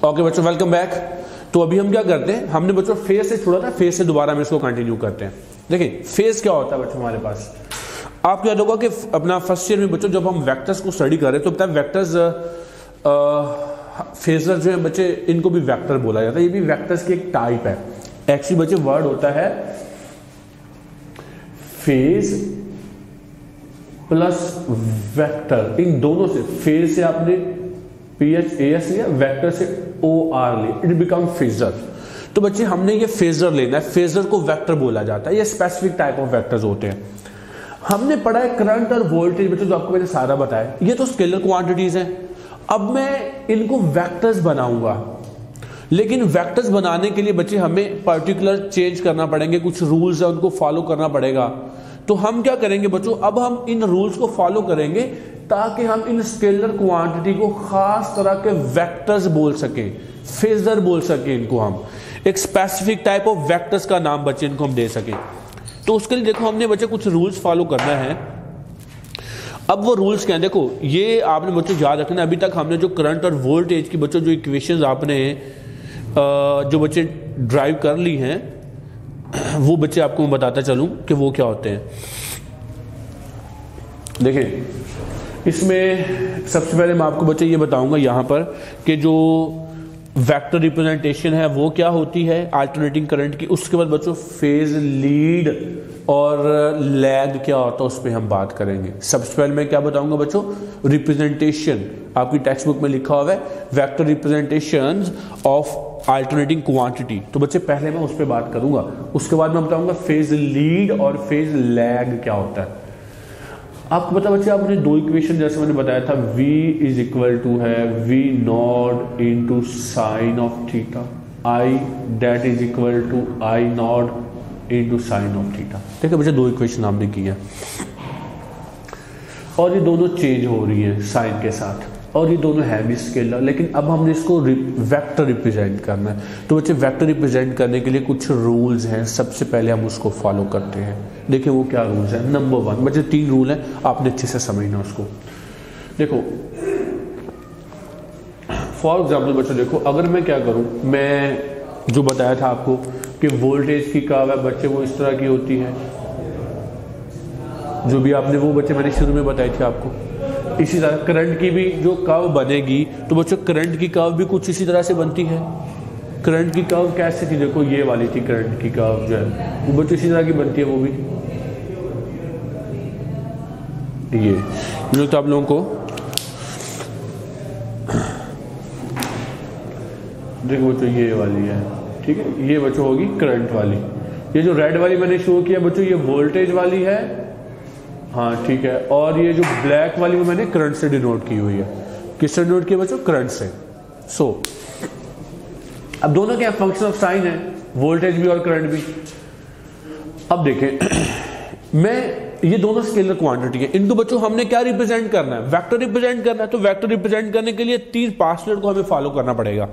Okay बच्चों, welcome back. तो अभी हम क्या करते हैं, हमने बच्चों फेज से छोड़ा था, फेज से दोबारा हम इसको कंटिन्यू करते हैं। देखिए फेज क्या होता है बच्चों हमारे पास, आपको याद होगा कि अपना फर्स्ट ईयर में बच्चों जब हम वेक्टर्स को स्टडी कर रहे हैं तो बताया वेक्टर्स फेजर जो है बच्चे, इनको भी वेक्टर बोला जाता है। ये भी वेक्टर्स की एक टाइप है। एक्चुअली बच्चे वर्ड होता है फेज प्लस वेक्टर, इन दोनों से, फेज से आपने PHAS लिया, वेक्टर से OR लिया, इट बिकम फेजर। तो बच्चे हमने ये फेजर लेना है, फेजर को वेक्टर बोला जाता है। ये स्पेसिफिक टाइप ऑफ वेक्टर्स होते हैं। हमने पढ़ा है करंट और वोल्टेज बच्चों, जो आपको मैंने सारा बताया, ये तो स्केलर क्वांटिटीज हैं। अब मैं इनको वेक्टर्स बनाऊंगा, लेकिन वेक्टर्स बनाने के लिए बच्चे हमें पर्टिकुलर चेंज करना पड़ेंगे, कुछ रूल्स है उनको फॉलो करना पड़ेगा। तो हम क्या करेंगे बच्चों, अब हम इन रूल्स को फॉलो करेंगे ताकि हम इन स्केलर क्वांटिटी को खास तरह के वेक्टर्स बोल सकें, फेजर बोल सकें। इनको हम एक स्पेसिफिक टाइप ऑफ वेक्टर्स का नाम बच्चे इनको हम दे सकें। तो उसके लिए देखो हमने बच्चे कुछ रूल्स फॉलो करना है। अब वो रूल्स क्या है, देखो ये आपने बच्चों याद रखना। अभी तक हमने जो करंट और वोल्टेज की बच्चों जो इक्वेशंस आपने जो बच्चे ड्राइव कर ली हैं, वो बच्चे आपको मैं बताता चलूं कि वो क्या होते हैं। देखिए इसमें सबसे पहले मैं आपको बच्चे ये बताऊंगा यहां पर कि जो वेक्टर रिप्रेजेंटेशन है वो क्या होती है अल्टरनेटिंग करंट की। उसके बाद बच्चों फेज लीड और लैग क्या होता है उस पर हम बात करेंगे। सबसे पहले मैं क्या बताऊंगा बच्चों, रिप्रेजेंटेशन, आपकी टेक्स्ट बुक में लिखा हुआ है vector representation of alternating quantity. तो बच्चे पहले मैं उस पर बात करूंगा, उसके बाद मैं बताऊंगा फेज लीड और फेज लैग क्या होता है। आपको पता बच्चे, आपने दो इक्वेशन जैसे मैंने बताया था, V इज इक्वल टू है V naught into sine of theta, I that is equal to I naught into sine of theta. देखिए बच्चे दो इक्वेशन हमने की है और ये दोनों चेंज हो रही है साइन के साथ, और ये दोनों है भी स्केलर, लेकिन अब हमने इसको वेक्टर रिप्रेजेंट करना है। तो बच्चे वेक्टर रिप्रेजेंट करने के लिए कुछ रूल्स हैं, सबसे पहले हम उसको फॉलो करते हैं। देखिए वो क्या रूल्स है। नंबर 1 बच्चे 3 रूल है, आपने अच्छे से समझना उसको। देखो फॉर एग्जाम्पल बच्चों, देखो अगर मैं क्या करूं, मैं जो बताया था आपको कि वोल्टेज की कर्व है बच्चे वो इस तरह की होती है, जो भी आपने वो बच्चे मैंने शुरू में बताई थी आपको। इसी तरह करंट की भी जो कर्व बनेगी, तो बच्चों करंट की कर्व भी कुछ इसी तरह से बनती है। करंट की कर्व कैसे थी, देखो ये वाली थी करंट की कर्व जो है, वो बच्चों इसी तरह की बनती है। वो भी ये तो आप लोगों को देखो बच्चों ये वाली है, ठीक है, ये बच्चों होगी करंट वाली। ये जो रेड वाली मैंने शो किया बच्चों, ये वोल्टेज वाली है, हाँ ठीक है। और ये जो ब्लैक वाली वो मैंने करंट से डिनोट की हुई है। किससे डिनोट किया बच्चों, करंट से। सो अब दोनों क्या फंक्शन ऑफ साइन है, वोल्टेज भी और करंट भी। अब देखें मैं, ये दोनों स्केलर क्वांटिटी है, इनको बच्चों हमने क्या रिप्रेजेंट करना है, वेक्टर रिप्रेजेंट करना है। तो वेक्टर रिप्रेजेंट करने के लिए 3 पास्टुलेट को हमें फॉलो करना पड़ेगा।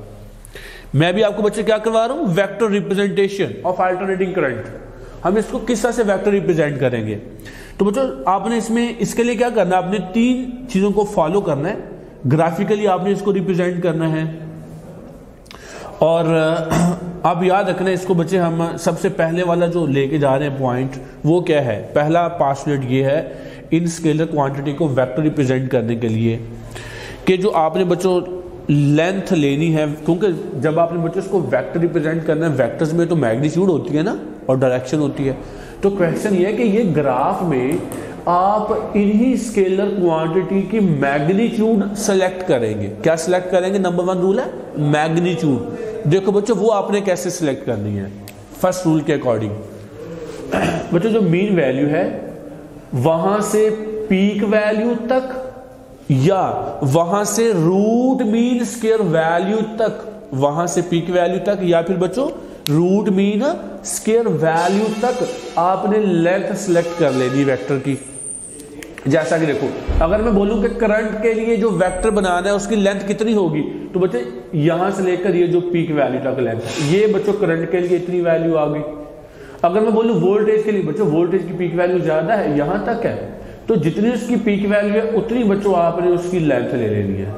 मैं भी आपको बच्चे क्या करवा रहा हूं, vector representation of alternating current. हम इसको किस तरह से वेक्टर रिप्रेजेंट करेंगे। तो बच्चों आपने इसमें, इसके लिए क्या करना है, आपने 3 चीजों को फॉलो करना है। ग्राफिकली आपने इसको रिप्रेजेंट करना है, और आप याद रखना इसको बच्चे, हम सबसे पहले वाला जो लेके जा रहे हैं पॉइंट, वो क्या है, पहला पास्टुलेट ये है इन स्केलर क्वांटिटी को वेक्टर रिप्रेजेंट करने के लिए कि जो आपने बच्चों लेंथ लेनी है, क्योंकि जब आपने बच्चों इसको वेक्टर रिप्रेजेंट करना है, वेक्टर्स में तो मैग्नीट्यूड होती है ना और डायरेक्शन होती है। तो क्वेश्चन ये है कि ये ग्राफ में आप इन्हीं स्केलर क्वांटिटी की मैग्नीट्यूड सेलेक्ट करेंगे। क्या सिलेक्ट करेंगे, नंबर 1 रूल है मैग्नीट्यूड। देखो बच्चों वो आपने कैसे सिलेक्ट करनी है, फर्स्ट रूल के अकॉर्डिंग। बच्चों जो मीन वैल्यू है वहां से पीक वैल्यू तक, या वहां से रूट मीन स्क्वायर वैल्यू तक, वहां से पीक वैल्यू तक, या फिर बच्चों रूट मीन स्क्वायर वैल्यू तक आपने लेंथ सिलेक्ट कर लेनी वेक्टर की। जैसा कि देखो अगर मैं बोलूं कि करंट के लिए जो वेक्टर बनाना है उसकी लेंथ कितनी होगी, तो बच्चे यहां से लेकर ये जो पीक वैल्यू तक लेंथ, ये बच्चों करंट के लिए इतनी वैल्यू आ गई। अगर मैं बोलूं वोल्टेज के लिए, बच्चों वोल्टेज की पीक वैल्यू ज्यादा है, यहां तक है, तो जितनी उसकी पीक वैल्यू है उतनी बच्चों आपने उसकी लेंथ ले लेनी है।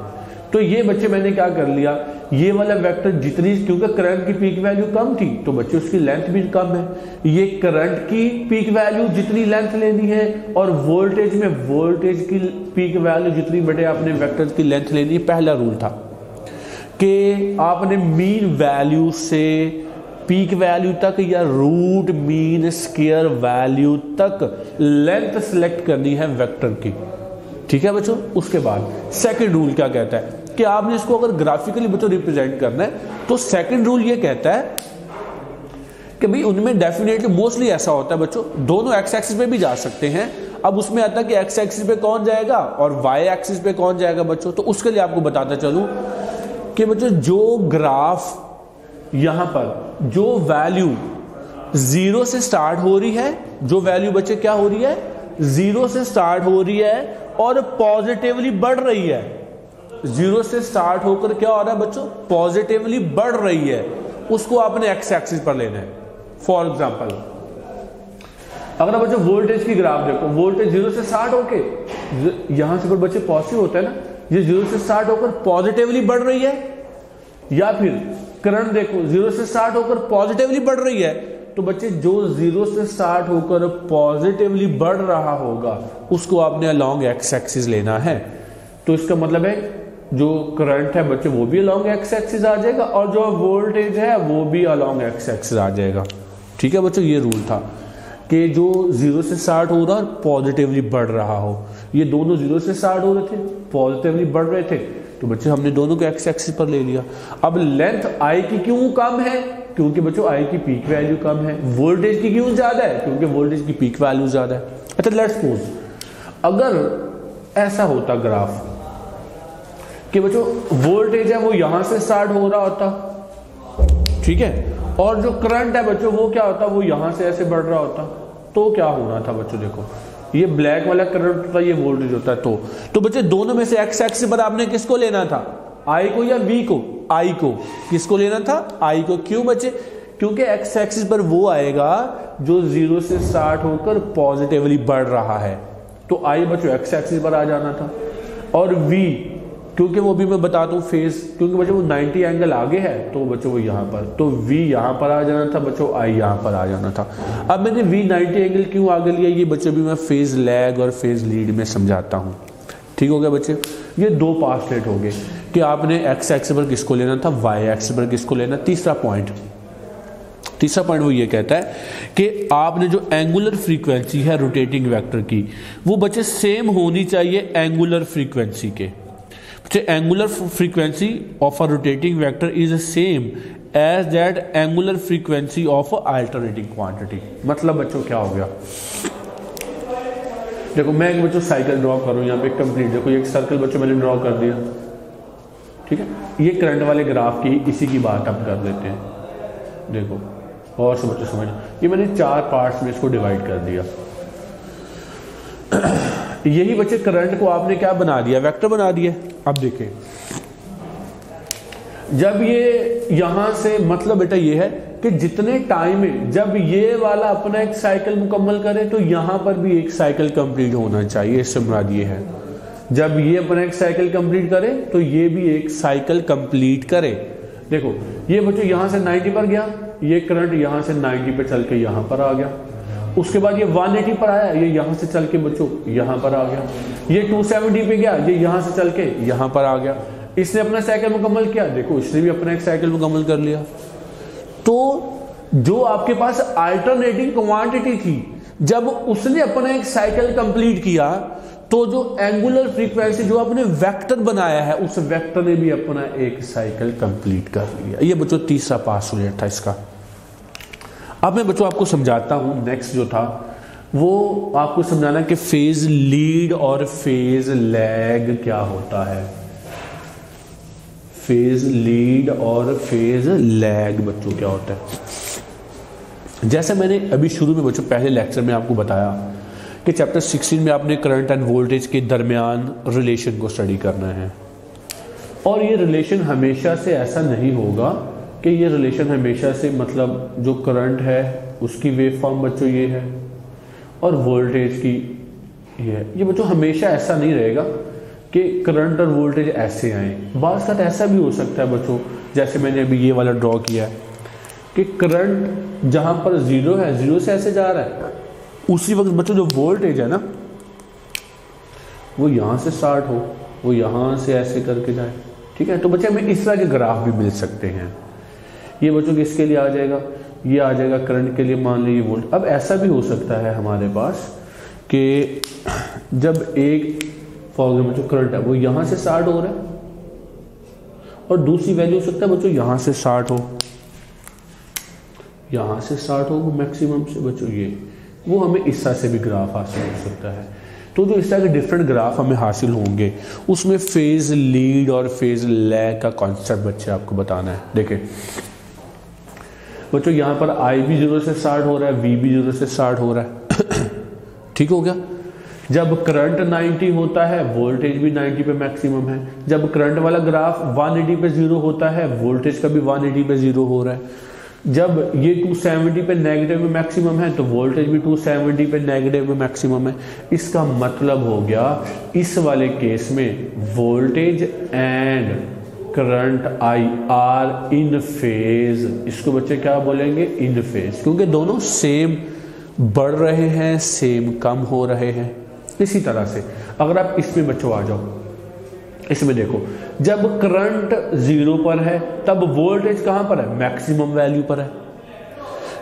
तो ये बच्चे मैंने क्या कर लिया, ये वाला वेक्टर जितनी, क्योंकि करंट की पीक वैल्यू कम थी तो बच्चे उसकी लेंथ भी कम है, ये करंट की पीक वैल्यू जितनी लेंथ लेनी है और वोल्टेज में वोल्टेज की पीक वैल्यू जितनी बटे आपने वेक्टर की लेंथ लेनी है। पहला रूल था कि आपने मीन वैल्यू से पीक वैल्यू तक या रूट मीन स्क्वायर वैल्यू तक लेंथ सिलेक्ट करनी है वेक्टर की, ठीक है बच्चों। उसके बाद सेकंड रूल क्या कहता है कि आपने इसको अगर ग्राफिकली बच्चों रिप्रेजेंट करना है तो सेकंड रूल ये कहता है कि भाई उनमें डेफिनेटली मोस्टली ऐसा होता है बच्चों, दोनों एक्स एक्सिस पे भी जा सकते हैं। अब उसमें आता है कि एक्स एक्सिस पे कौन जाएगा और वाई एक्सिस पे कौन जाएगा बच्चों। तो उसके लिए आपको बताता चलूं कि बच्चों जो ग्राफ यहां पर जो वैल्यू 0 से स्टार्ट हो रही है, जो वैल्यू बच्चे क्या हो रही है 0 से स्टार्ट हो रही है और पॉजिटिवली बढ़ रही है, 0 से स्टार्ट होकर क्या हो रहा है बच्चों पॉजिटिवली बढ़ रही है, उसको आपने एक्स एक्सिस पर लेना है। फॉर एग्जांपल अगर बच्चों वोल्टेज की ग्राफ देखो, वोल्टेज 0 से स्टार्ट होके यहां से बच्चे पॉजिटिव होता है ना, ये 0 से स्टार्ट होकर पॉजिटिवली बढ़ रही है, या फिर करंट देखो 0 से स्टार्ट होकर पॉजिटिवली बढ़ रही है, तो बच्चे जो 0 से स्टार्ट होकर पॉजिटिवली बढ़ रहा होगा उसको आपने अलोंग एक्स एक्सिस लेना है। तो इसका मतलब है जो करंट है बच्चे वो भी अलोंग एक्स एक्सिस आ जाएगा और जो वोल्टेज है वो भी अलोंग एक्स एक्सिस आ जाएगा, ठीक है बच्चों। ये रूल था कि जो 0 से स्टार्ट हो रहा और पॉजिटिवली बढ़ रहा हो, ये दोनों 0 से स्टार्ट हो रहे थे पॉजिटिवली बढ़ रहे थे, तो बच्चे हमने दोनों को एक्स एक्सिस पर ले लिया। अब लेंथ आई की क्यों कम है, क्योंकि बच्चों आई की पीक वैल्यू कम है। वोल्टेज की क्यों ज्यादा है, क्योंकि वोल्टेज की पीक वैल्यू ज्यादा है। अच्छा लेट्स सपोज अगर ऐसा होता ग्राफ कि बच्चों वोल्टेज है वो यहां से स्टार्ट हो रहा होता, ठीक है, और जो करंट है बच्चों वो क्या होता, वो यहां से ऐसे बढ़ रहा होता, तो क्या होना था बच्चों, देखो ये ब्लैक वाला करंट होता है, ये वोल्टेज होता है। तो बच्चे दोनों में से एक्स एक्सिस पर आपने किसको लेना था, आई को या वी को, आई को। किसको लेना था, आई को। क्यों बच्चे, क्योंकि एक्स एक्सिस पर वो आएगा जो 0 से स्टार्ट होकर पॉजिटिवली बढ़ रहा है, तो आई बच्चों एक्स एक्सिस पर आ जाना था। और वी क्योंकि वो भी मैं बताता हूँ फेज, क्योंकि बच्चों वो 90 एंगल आगे है तो बच्चों वो यहाँ पर, तो वी यहाँ पर आ जाना था बच्चों, आई यहाँ पर आ जाना था। अब मैंने वी 90 एंगल क्यों आगे लिया ये बच्चों भी मैं फेज लैग और फेज लीड में समझाता हूँ, ठीक हो गया बच्चे। ये दो पास्टलेट हो गए कि आपने एक्स एक्सिस पर किसको लेना था, वाई एक्सिस पर किसको लेना। तीसरा पॉइंट वो ये कहता है कि आपने जो एंगुलर फ्रीक्वेंसी है रोटेटिंग वेक्टर की वो बच्चे सेम होनी चाहिए एंगुलर फ्रीक्वेंसी के। Angular frequency of a rotating vector is same as that angular frequency of alternating quantity. मतलब बच्चों क्या हो गया, देखो मैं एक बच्चों साइकिल ड्रॉ करूं यहाँ पे कंप्लीट, देखो एक सर्कल बच्चों मैंने ड्रॉ कर दिया, ठीक है। ये करंट वाले ग्राफ की इसी की बात हम कर देते हैं, देखो और से बच्चों समझ, ये मैंने 4 पार्ट्स में इसको डिवाइड कर दिया। यही बच्चे करंट को आपने क्या बना दिया, वेक्टर बना दिया। अब देखें जब ये यहां से, मतलब बेटा ये है कि जितने टाइम में जब ये वाला अपना एक साइकिल मुकम्मल करे तो यहां पर भी एक साइकिल कंप्लीट होना चाहिए, इससे मुराद ये है जब ये अपना एक साइकिल कंप्लीट करे तो ये भी एक साइकिल कंप्लीट करे। देखो ये बच्चों यहां से 90 पर गया, ये करंट यहां से 90 पे चल के यहां पर आ गया, उसके बाद ये 180 पर आया, ये यहां से चल के बच्चों यहां पर आ गया, ये 270 पे गया, ये यहां से चल के यहां पर आ गया। इसने अपना साइकिल मुकम्मल किया, देखो इसने भी अपना एक साइकिल मुकम्मल कर लिया। तो जो आपके पास अल्टरनेटिंग क्वांटिटी थी, जब उसने अपना एक साइकिल कंप्लीट किया तो जो एंगुलर फ्रीक्वेंसी जो आपने वेक्टर बनाया है उस वेक्टर ने भी अपना एक साइकिल कंप्लीट कर लिया। ये बच्चों तीसरा पास्टुलेट था इसका। अब मैं बच्चों आपको समझाता हूं, नेक्स्ट जो था वो आपको समझाना कि फेज लीड और फेज लैग क्या होता है। फेज लीड और फेज लैग बच्चों क्या होता है। जैसे मैंने अभी शुरू में बच्चों पहले लेक्चर में आपको बताया कि चैप्टर 16 में आपने करंट एंड वोल्टेज के दरमियान रिलेशन को स्टडी करना है, और ये रिलेशन हमेशा से ऐसा नहीं होगा कि ये रिलेशन हमेशा से, मतलब जो करंट है उसकी वेव फॉर्म बच्चों ये है और वोल्टेज की ये है। ये बच्चों हमेशा ऐसा नहीं रहेगा कि करंट और वोल्टेज ऐसे आए। बात साथ ऐसा भी हो सकता है बच्चों, जैसे मैंने अभी ये वाला ड्रॉ किया है कि करंट जहाँ पर जीरो है, जीरो से ऐसे जा रहा है, उसी वक्त बच्चों जो वोल्टेज है ना वो यहाँ से स्टार्ट हो, वो यहाँ से ऐसे करके जाए। ठीक है, तो बच्चे हमें इस तरह के ग्राफ भी मिल सकते हैं। ये बच्चों किसके लिए आ जाएगा, ये आ जाएगा करंट के लिए, मान लीजिए वोल्ट। अब ऐसा भी हो सकता है हमारे पास कि जब एक फॉर एग्जाम्पल जो करंट है वो यहाँ से स्टार्ट हो रहा है और दूसरी वैल्यू हो सकता है बच्चों यहाँ से स्टार्ट हो, यहाँ से स्टार्ट हो वो मैक्सिमम से बच्चों ये, वो हमें इस तरह से भी ग्राफ हासिल हो सकता है। तो जो इस तरह के डिफरेंट ग्राफ हमें हासिल होंगे उसमें फेज लीड और फेज लैग का कॉन्सेप्ट बच्चे आपको बताना है। देखिए बच्चों यहाँ पर आई भी जीरो से स्टार्ट हो रहा है, वी भी जीरो से स्टार्ट हो रहा है। ठीक हो गया। जब करंट 90 होता है वोल्टेज भी 90 पे मैक्सिमम है। जब करंट वाला ग्राफ 180 पे जीरो होता है वोल्टेज का भी 180 पे जीरो हो रहा है। जब ये 270 पे नेगेटिव में मैक्सिमम है तो वोल्टेज भी 270 पे नेगेटिव में मैक्सिमम है। इसका मतलब हो गया इस वाले केस में voltage and current I are in phase. इसको बच्चे क्या बोलेंगे, इन फेज, क्योंकि दोनों सेम बढ़ रहे हैं, सेम कम हो रहे हैं। इसी तरह से अगर आप इसमें बच्चों आ जाओ, इसमें देखो जब करंट जीरो पर है तब वोल्टेज कहां पर है, मैक्सिमम वैल्यू पर है।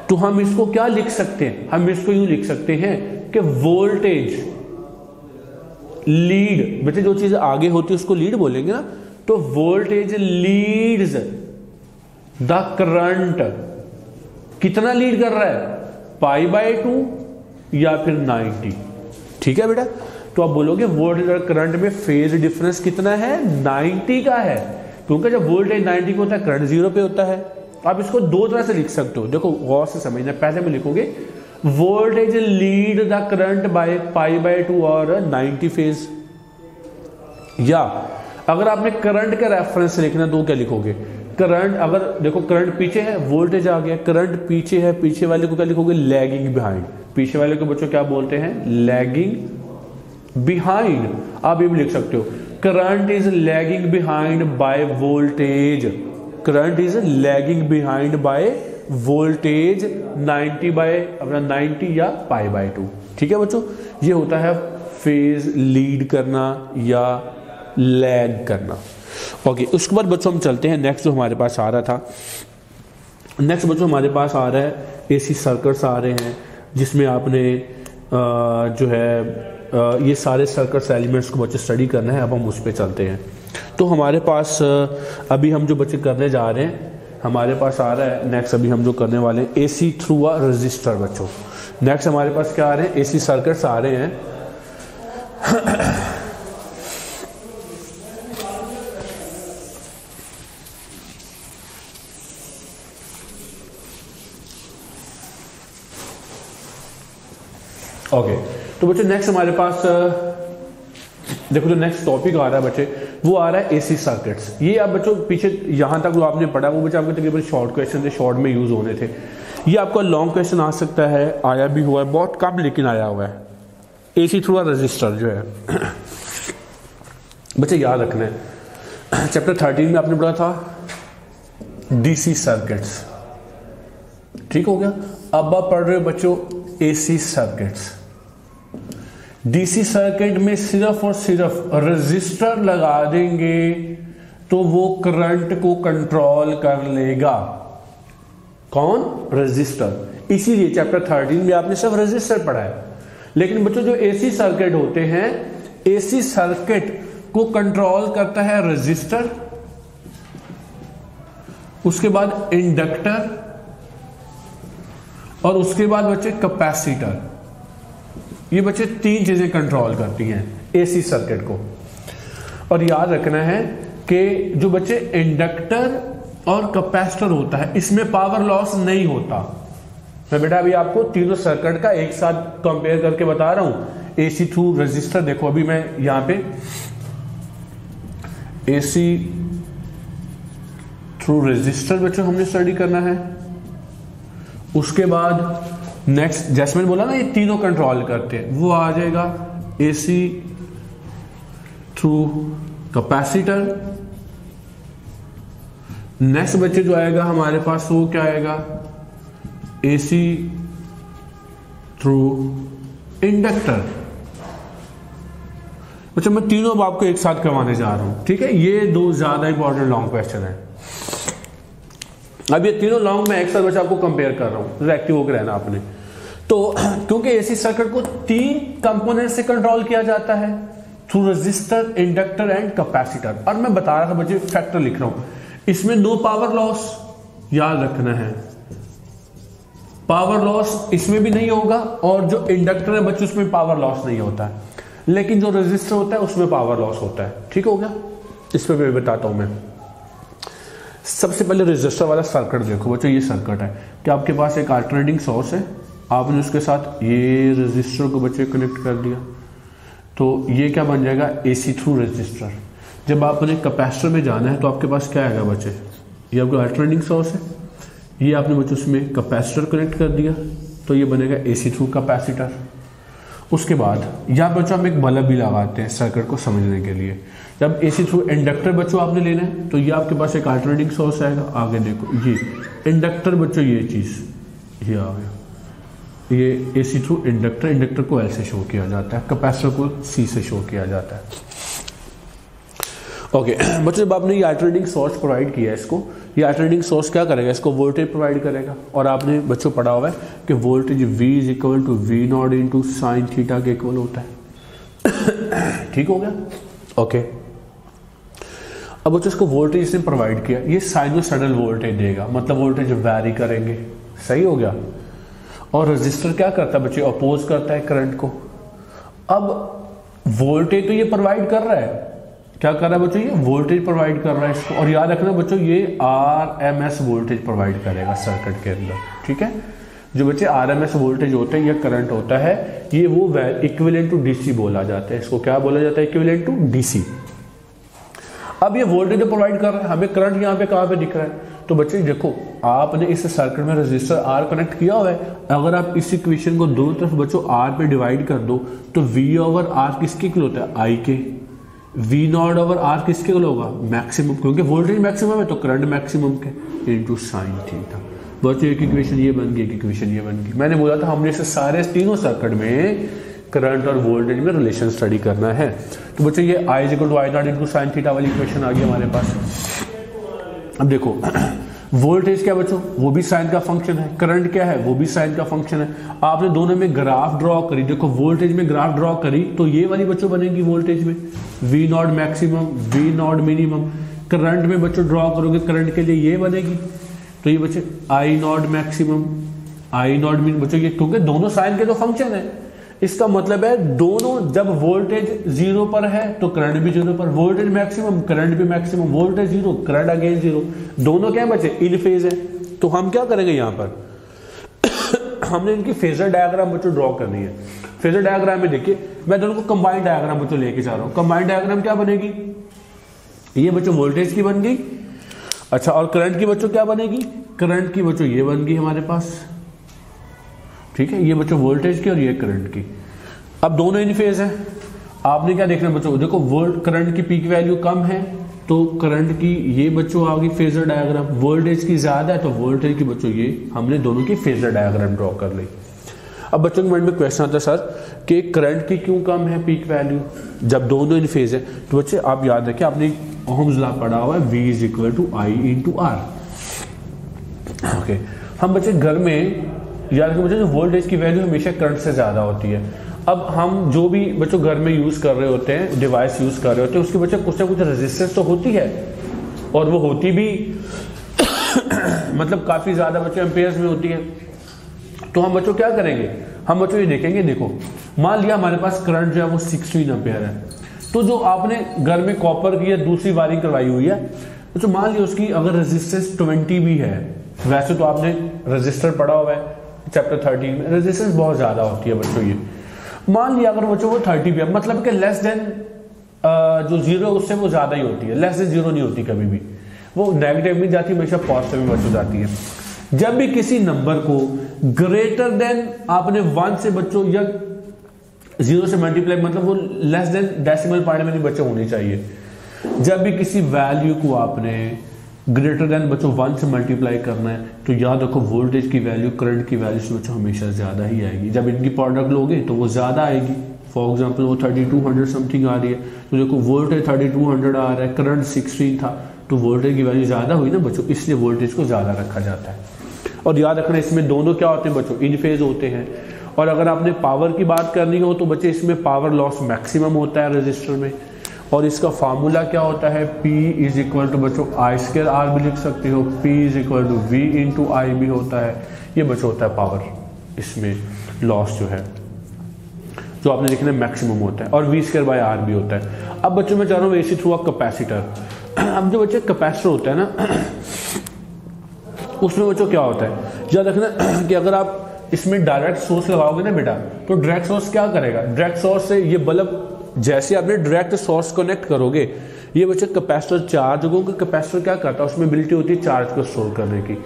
तो हम इसको क्या लिख सकते हैं, हम इसको यूं लिख सकते हैं कि वोल्टेज लीड, बच्चे जो चीज आगे होती है उसको लीड बोलेंगे ना, तो वोल्टेज लीड्स द करंट। कितना लीड कर रहा है, π/2 या फिर 90। ठीक है बेटा, तो आप बोलोगे वोल्टेज और करंट में फेज डिफरेंस कितना है, 90 का है, क्योंकि जब वोल्टेज 90 पे होता है करंट जीरो पे होता है। आप इसको दो तरह से लिख सकते हो, देखो गौर से समझना। पहले में लिखोगे voltage lead the current by π/2 और 90 फेज, या अगर आपने करंट का रेफरेंस लिखना तो क्या लिखोगे, करंट, अगर देखो करंट पीछे है वोल्टेज आ गया, करंट पीछे है, पीछे वाले को क्या लिखोगे, लैगिंग बिहाइंड। पीछे वाले को बच्चों क्या बोलते हैं, लैगिंग बिहाइंड। आप ये भी लिख सकते हो current is lagging behind by voltage, current is lagging behind by voltage 90 या π/2। ठीक है बच्चों, ये होता है फेज लीड करना या लैग करना। ओके, उसके बाद बच्चों हम चलते हैं नेक्स्ट जो हमारे पास आ रहा था। नेक्स्ट बच्चों हमारे पास आ रहा है एसी सर्किट्स आ रहे हैं, जिसमें आपने जो है ये सारे सर्किट्स एलिमेंट्स को बच्चे स्टडी करना है। अब हम उस पर चलते हैं। तो हमारे पास अभी हम जो बच्चे करने जा रहे हैं, हमारे पास आ रहा है नेक्स्ट अभी हम जो करने वाले हैं एसी थ्रू अ रजिस्टर। बच्चों नेक्स्ट हमारे पास क्या आ रहे हैं, एसी सर्किट्स आ रहे हैं। ओके, तो बच्चे नेक्स्ट हमारे पास देखो जो नेक्स्ट टॉपिक आ रहा है बच्चे, वो आ रहा है एसी सर्किट्स। ये आप बच्चों पीछे यहां तक जो आपने पढ़ा वो बच्चे आपके तकरीबन शॉर्ट क्वेश्चन थे, शॉर्ट में यूज होने थे। ये आपका लॉन्ग क्वेश्चन आ सकता है, आया भी हुआ है बहुत कम, लेकिन आया हुआ है। एसी थ्रू अ रजिस्टर जो है बच्चे याद रखना है, चैप्टर 13 में आपने पढ़ा था डीसी सर्किट्स। ठीक हो गया। अब आप पढ़ रहे हो बच्चों एसी सर्किट्स। डीसी सर्किट में सिर्फ और सिर्फ रजिस्टर लगा देंगे तो वो करंट को कंट्रोल कर लेगा। कौन, रजिस्टर। इसीलिए चैप्टर 13 में आपने सिर्फ रजिस्टर पढ़ा है। लेकिन बच्चों जो एसी सर्किट होते हैं, एसी सर्किट को कंट्रोल करता है रजिस्टर, उसके बाद इंडक्टर, और उसके बाद बच्चे कैपेसिटर। ये बच्चे तीन चीजें कंट्रोल करती हैं एसी सर्किट को। और याद रखना है कि जो बच्चे इंडक्टर और कैपेसिटर होता है इसमें पावर लॉस नहीं होता। मैं बेटा अभी आपको तीनों सर्किट का एक साथ कंपेयर करके बता रहा हूं। एसी थ्रू रजिस्टर देखो, अभी मैं यहां पे एसी थ्रू रजिस्टर बच्चों हमने स्टडी करना है। उसके बाद नेक्स्ट जैस्मिन बोला ना ये तीनों कंट्रोल करते हैं, वो आ जाएगा एसी थ्रू कैपेसिटर। नेक्स्ट बच्चे जो आएगा हमारे पास वो क्या आएगा, एसी थ्रू इंडक्टर। अच्छा मैं तीनों अब आपको एक साथ करवाने जा रहा हूं, ठीक है। ये दो ज्यादा इंपॉर्टेंट लॉन्ग क्वेश्चन है। अब ये तीनों लॉन्ग में एक साथ बच्चा आपको कंपेयर कर रहा हूं, एक्टिव होकर रहना आपने। तो क्योंकि एसी सर्किट को 3 कंपोनेंट से कंट्रोल किया जाता है, through resistor, inductor and capacitor. और मैं बता रहा था बच्चे, फैक्टर लिख रहा हूं, इसमें नो पावर लॉस, याद रखना है। पावर लॉस इसमें भी नहीं होगा, और जो इंडक्टर है बच्चे उसमें पावर लॉस नहीं होता है, लेकिन जो रेजिस्टर होता है उसमें पावर लॉस होता है। ठीक हो गया, इस पर मैं बताता हूं। मैं सबसे पहले रेजिस्टर वाला सर्किट देखो बच्चों, ये सर्किट है कि आपके पास एक अल्टरनेटिंग सोर्स है, आपने उसके साथ ये रेजिस्टर को बच्चे कनेक्ट कर दिया, तो ये क्या बन जाएगा, एसी थ्रू रेजिस्टर। जब आपने कैपेसिटर में जाना है तो आपके पास क्या आएगा बच्चे, ये आपका अल्टरनेटिंग सोर्स है, ये आपने बच्चों उसमें कैपेसिटर कनेक्ट कर दिया, तो ये बनेगा एसी थ्रू कैपेसिटर। उसके बाद यहाँ बच्चों हम एक बल्ब भी लगाते हैं सर्किट को समझने के लिए। जब एसी थ्रू इंडक्टर बच्चों आपने लेना है तो ये आपके पास एक अल्टरनेटिंग सोर्स आएगा। आगे देखो ये इंडक्टर बच्चों, ये चीज ये आ गया, ये एसी थ्रू इंडक्टर। इंडक्टर को एल से शो किया जाता है, कैपेसिटर को सी से शो किया जाता है। ओके बच्चों, जब आपने ये अल्टरनेटिंग सोर्स प्रोवाइड किया है, इसको ये अल्टरनेटिंग सोर्स क्या करेगा, इसको वोल्टेज प्रोवाइड करेगा। और आपने बच्चों पढ़ा हुआ है कि voltage V is equal to V naught into sine theta के इक्वल होता है। ठीक हो गया, ओके। अब बच्चों इसको वोल्टेज इसने प्रोवाइड किया, ये साइनोसॉइडल वोल्टेज देगा, मतलब वोल्टेज वैरी करेंगे। सही हो गया। और रजिस्टर क्या करता है बच्चे, अपोज करता है करंट को। अब वोल्टेज तो ये प्रोवाइड कर रहा है, क्या कर रहा है बच्चों, ये वोल्टेज प्रोवाइड कर रहा है इसको। और याद रखना बच्चों, ये RMS वोल्टेज प्रोवाइड करेगा सर्किट के अंदर। ठीक है, जो बच्चे RMS वोल्टेज होते हैं या करंट होता है, ये वो इक्विवेलेंट टू डीसी बोला जाता है। इसको क्या बोला जाता है, इक्विवेलेंट टू डीसी। अब ये वोल्टेज जो प्रोवाइड कर रहा है, हमें करंट यहाँ पे कहाँ पे दिख रहा है, तो बच्चे देखो आपने इस सर्किट में रेजिस्टर R कनेक्ट किया हुआ है। अगर आप इस इक्वेशन को दोनों तरफ बच्चों R पे डिवाइड कर दो तो V ओवर R किसके इक्वल होता है, I के। V नॉट ओवर R किसके इक्वल होगा, मैक्सिमम, क्योंकि वोल्टेज मैक्सिमम है तो करंट मैक्सिमम के, इनटू साइन थीटा। बच्चों एक इक्वेशन ये बन गई, एक इक्वेशन ये बन गई। मैंने बोला था हमने इसे सारे तीनों सर्किट में करंट और वोल्टेज में रिलेशन स्टडी करना है। तो बच्चों ये I is equal to I naught into sine theta वाली इक्वेशन आ गई हमारे पास। अब देखो वोल्टेज क्या बच्चों, वो भी साइन का फंक्शन है, करंट क्या है, वो भी साइन का फंक्शन है। आपने दोनों में ग्राफ ड्रॉ करी, देखो वोल्टेज में ग्राफ ड्रॉ करी तो ये वाली बच्चों बनेगी वोल्टेज में V not maximum, V not minimum. Current में बच्चों ड्रॉ करोगे करंट के लिए ये बनेगी, तो ये बच्चे I not maximum, I not minimum. बच्चों ये क्योंकि दोनों साइन के तो फंक्शन है, इसका मतलब है दोनों जब वोल्टेज 0 पर है तो करंट भी 0 पर, वोल्टेज मैक्सिमम करंट भी मैक्सिमम, वोल्टेज 0 करंट अगेन 0, दोनों क्या बचे, इन फेज है। तो हम क्या करेंगे यहाँ पर हमने इनकी फेजर डायग्राम बच्चों ड्रॉ करनी है। फेजर डायग्राम में देखिए मैं दोनों को कंबाइंड डायग्राम बच्चों लेके जा रहा हूँ। कंबाइंड डायग्राम क्या बनेगी, ये बच्चों वोल्टेज की बन गई। अच्छा, और करंट की बच्चों क्या बनेगी, करंट की बच्चों ये बन गई हमारे पास। ठीक है, ये बच्चों वोल्टेज की और ये करंट की। अब दोनों इन फेज है, आपने क्या देखना बच्चों, देखो करंट की पीक वैल्यू कम है तो करंट की ये बच्चों आ गई फेजर डायग्राम, वोल्टेज की ज्यादा है तो वोल्टेज की बच्चों ये हमने दोनों की फेजर डायग्राम ड्रॉ कर ली। अब बच्चों के माइंड में क्वेश्चन आता है सर कि करंट की क्यों कम है पीक वैल्यू जब दोनों इन फेज है। तो बच्चे आप याद रखिए, आपने ओहम्स लॉ पढ़ा हुआ है, V is equal to I into R। Okay, हम बच्चे घर में याद रखें बच्चों, वोल्टेज की वैल्यू हमेशा करंट से ज्यादा होती है। अब हम जो भी बच्चों घर में यूज कर रहे होते हैं, डिवाइस यूज कर रहे होते हैं, उसके बच्चे कुछ ना कुछ रेजिस्टेंस तो होती है, और वो होती भी मतलब काफी ज्यादा बच्चों एम्पेयर्स में होती है। तो हम बच्चों क्या करेंगे, हम बच्चों ये देखेंगे, देखो मान लिया हमारे पास करंट जो है वो 16 एम्पेयर है, तो जो आपने घर में कॉपर की या दूसरी वायरिंग करवाई हुई है, तो मान लिया उसकी अगर रेजिस्टेंस 20 भी है, वैसे तो आपने रजिस्टर पढ़ा हुआ है चैप्टर 13 में, रेजिस्टेंस बहुत ज्यादा होती है बच्चों। ये मान लिया अगर बच्चों वो 30 भी है, मतलब कि लेस देन जो 0 उससे वो ज्यादा ही होती है, लेस देन 0 नहीं होती कभी भी, वो नेगेटिव में जाती है, हमेशा पॉजिटिव में बच्चों जाती है। जब भी किसी नंबर को ग्रेटर देन आपने 1 से बच्चों या 0 से मल्टीप्लाई मतलब वो लेस देन डेसिमल पॉइंट में नहीं बच्चे होनी चाहिए। जब भी किसी वैल्यू को आपने ग्रेटर देन बच्चों 1 से मल्टीप्लाई करना है तो याद रखो वोल्टेज की वैल्यू करंट की वैल्यू से बच्चों हमेशा ज़्यादा ही आएगी। जब इनकी प्रोडक्ट लोगे तो वो ज़्यादा आएगी। फॉर एग्जांपल वो 3200 समथिंग आ रही है, तो देखो वोल्टेज 3200 आ रहा है, करंट 16 था, तो वोल्टेज की वैल्यू ज़्यादा हुई ना बच्चों, इसलिए वोल्टेज को ज़्यादा रखा जाता है। और याद रखना इसमें दोनों क्या होते हैं बच्चों, इन फेज होते हैं। और अगर आपने पावर की बात करनी हो तो बच्चे इसमें पावर लॉस मैक्सिमम होता है रजिस्टर में, और इसका फार्मूला क्या होता है, P इज इक्वल टू बच्चों I²R भी लिख सकते हो, P is equal to V into I भी होता है। ये बच्चों होता है पावर, इसमें लॉस जो है जो आपने लिखना है मैक्सिमम होता है, और V²/R भी होता है। अब बच्चों मैं चाह रहा हूँ AC थ्रू अ कैपेसिटर। अब जो बच्चे कैपेसिटर होता है ना उसमें बच्चों क्या होता है, याद रखना कि अगर आप इसमें डायरेक्ट सोर्स लगाओगे ना बेटा, तो डायरेक्ट सोर्स क्या करेगा, डायरेक्ट सोर्स से ये बल्ब जैसे आपने डायरेक्ट सोर्स कनेक्ट करोगे, ये बच्चे कैपेसिटर चार्ज होगा। कैपेसिटर क्या करता है, उसमें एबिलिटी होती है चार्ज को स्टोर करने की।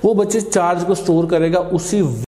वो बच्चे चार्ज को स्टोर करेगा उसी